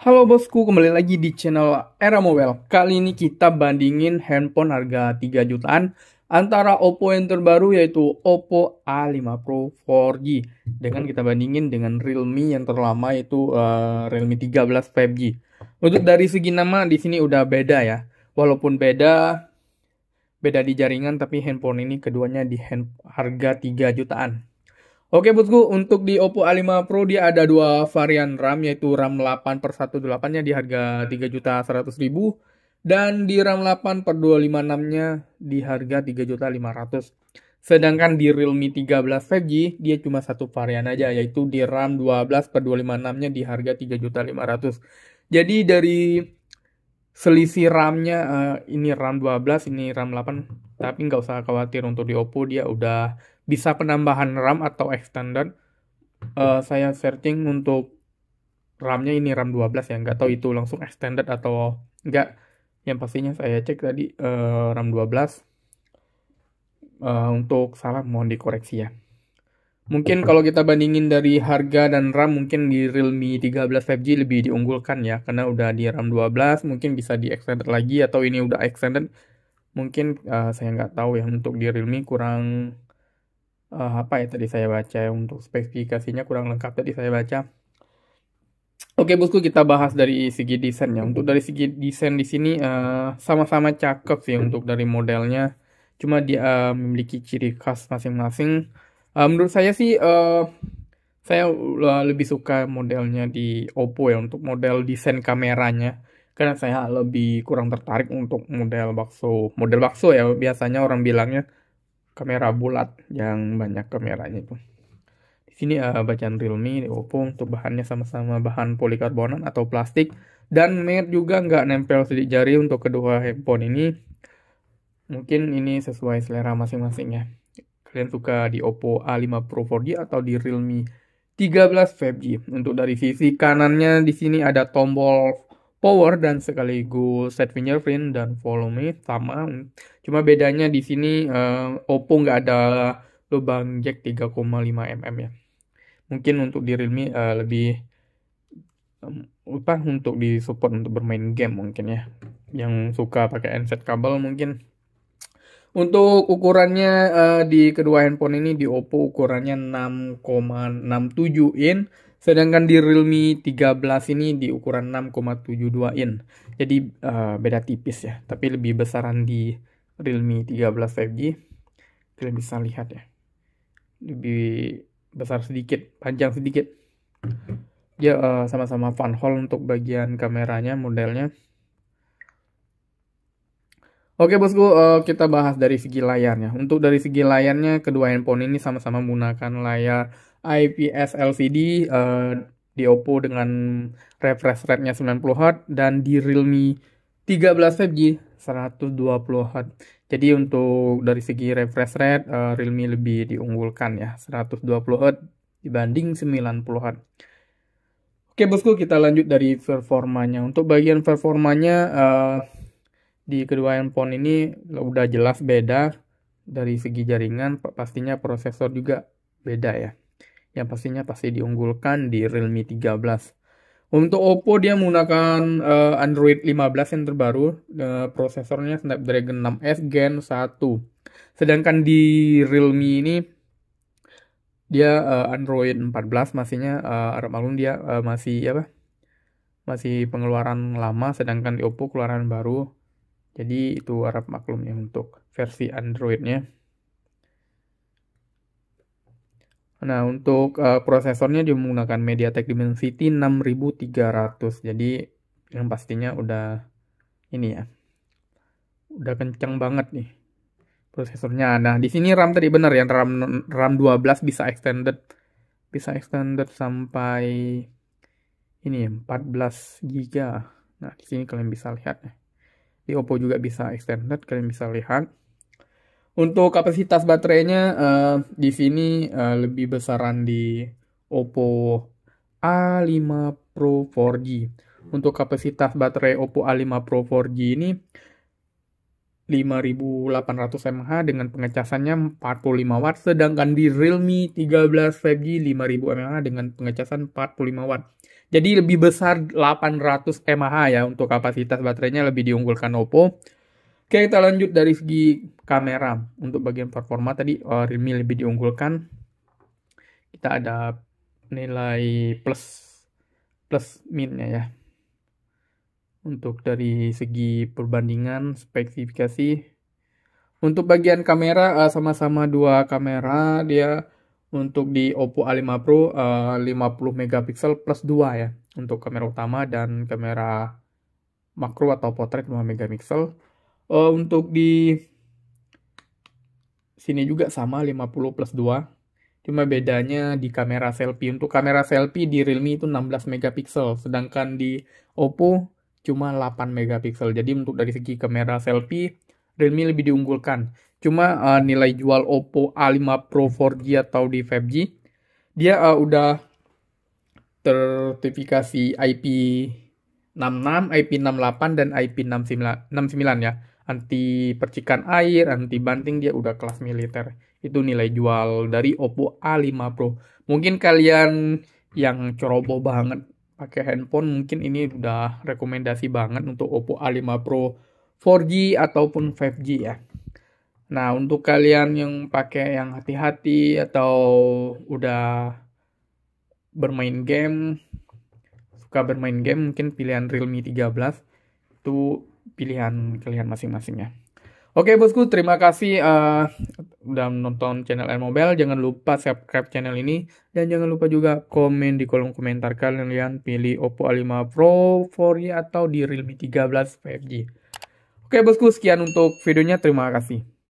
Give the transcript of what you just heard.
Halo bosku, kembali lagi di channel Era Mobile. Kali ini kita bandingin handphone harga 3 jutaan antara Oppo yang terbaru yaitu Oppo A5 Pro 4G dengan kita bandingin dengan Realme yang terlama yaitu Realme 13 5G. Untuk dari segi nama di sini udah beda ya. Walaupun beda di jaringan tapi handphone ini keduanya di harga 3 jutaan. Oke bosku, untuk di Oppo A5 Pro dia ada dua varian RAM yaitu RAM 8 per 128 nya di harga 3.100.000 dan di RAM 8 per 256 nya di harga 3.500.000. Sedangkan di Realme 13 5G dia cuma satu varian aja yaitu di RAM 12 per 256 nya di harga 3.500.000. Jadi dari selisih RAM-nya ini RAM 12, ini RAM 8, tapi nggak usah khawatir untuk di Oppo dia udah bisa penambahan RAM atau extended. Saya searching untuk RAM-nya ini RAM 12 ya, nggak tahu itu langsung extended atau nggak. Yang pastinya saya cek tadi RAM 12. Untuk salah mohon dikoreksi ya. Mungkin kalau kita bandingin dari harga dan RAM mungkin di Realme 13 5G lebih diunggulkan ya karena udah di RAM 12 mungkin bisa di extended lagi atau ini udah extended mungkin saya nggak tahu ya untuk di Realme kurang apa ya tadi saya baca ya untuk spesifikasinya kurang lengkap tadi saya baca. Oke bosku kita bahas dari segi desainnya. Untuk dari segi desain di sini sama-sama cakep sih untuk dari modelnya. Cuma dia memiliki ciri khas masing-masing. Menurut saya sih saya lebih suka modelnya di Oppo ya untuk model desain kameranya. Karena saya lebih kurang tertarik untuk model bakso. Model bakso ya biasanya orang bilangnya kamera bulat yang banyak kameranya itu. Di sini bacaan Realme, di Oppo untuk bahannya sama-sama bahan polikarbonat atau plastik dan matte juga nggak nempel sidik jari untuk kedua handphone ini. Mungkin ini sesuai selera masing-masing ya. Kalian suka di Oppo A5 Pro 4G atau di Realme 13 5G. Untuk dari sisi kanannya di sini ada tombol power dan sekaligus set fingerprint dan volume sama. Cuma bedanya di sini Oppo nggak ada lubang jack 3,5 mm ya. Mungkin untuk di Realme lebih untuk di support untuk bermain game mungkin ya. Yang suka pakai handset kabel mungkin. Untuk ukurannya di kedua handphone ini di Oppo ukurannya 6,67 in, sedangkan di Realme 13 ini di ukuran 6,72 in. Jadi beda tipis ya, tapi lebih besaran di Realme 13 5G. Kalian bisa lihat ya. Lebih besar sedikit, panjang sedikit. Dia sama-sama fan hole untuk bagian kameranya, modelnya. Oke bosku, kita bahas dari segi layarnya. Untuk dari segi layarnya, kedua handphone ini sama-sama menggunakan layar IPS LCD di Oppo dengan refresh rate-nya 90Hz dan di Realme 13 5G 120Hz. Jadi untuk dari segi refresh rate, Realme lebih diunggulkan ya, 120Hz dibanding 90Hz. Oke bosku, kita lanjut dari performanya. Untuk bagian performanya, di kedua handphone ini udah jelas beda dari segi jaringan, pastinya prosesor juga beda ya. Yang pastinya pasti diunggulkan di Realme 13. Untuk Oppo dia menggunakan Android 15 yang terbaru, prosesornya Snapdragon 6S Gen 1. Sedangkan di Realme ini dia Android 14 masihnya harap maklum dia masih apa? Masih pengeluaran lama sedangkan di Oppo keluaran baru. Jadi itu harap maklum ya untuk versi Android-nya. Nah, untuk prosesornya dia menggunakan MediaTek Dimensity 6300. Jadi yang pastinya udah ini ya. Udah kencang banget nih prosesornya. Nah, di sini RAM tadi benar ya, RAM 12 bisa extended. Bisa extended sampai ini ya, 14 GB. Nah, di sini kalian bisa lihat ya. Di Oppo juga bisa extended, kalian bisa lihat. Untuk kapasitas baterainya di sini lebih besaran di Oppo A5 Pro 4G. Untuk kapasitas baterai Oppo A5 Pro 4G ini 5800 mAh dengan pengecasannya 45 watt, sedangkan di Realme 13 5G 5000 mAh dengan pengecasan 45 watt. Jadi lebih besar 800 mAh ya, untuk kapasitas baterainya lebih diunggulkan Oppo. Oke, kita lanjut dari segi kamera. Untuk bagian performa tadi Realme lebih diunggulkan. Kita ada nilai plus plus minusnya ya. Untuk dari segi perbandingan spesifikasi, untuk bagian kamera sama-sama dua kamera. Dia untuk di Oppo A5 Pro 50 megapiksel plus 2 ya untuk kamera utama, dan kamera makro atau potret 5 megapiksel. Untuk di sini juga sama 50 plus 2. Cuma bedanya di kamera selfie. Untuk kamera selfie di Realme itu 16 megapiksel, sedangkan di Oppo cuma 8 megapiksel. Jadi untuk dari segi kamera selfie, Realme lebih diunggulkan. Cuma nilai jual Oppo A5 Pro 4G atau di 5G, dia udah sertifikasi IP66, IP68, dan IP69 ya. Anti percikan air, anti banting, dia udah kelas militer. Itu nilai jual dari Oppo A5 Pro. Mungkin kalian yang ceroboh banget pakai handphone, mungkin ini udah rekomendasi banget untuk Oppo A5 Pro 4G ataupun 5G ya. Nah, untuk kalian yang pakai yang hati-hati atau udah bermain game, suka bermain game, mungkin pilihan Realme 13 itu pilihan kalian masing-masing ya. Oke bosku, terima kasih udah menonton channel Mobile. Jangan lupa subscribe channel ini, dan jangan lupa juga komen di kolom komentar kalian pilih Oppo A5 Pro 4G atau di Realme 13 5G. Oke bosku, sekian untuk videonya, terima kasih.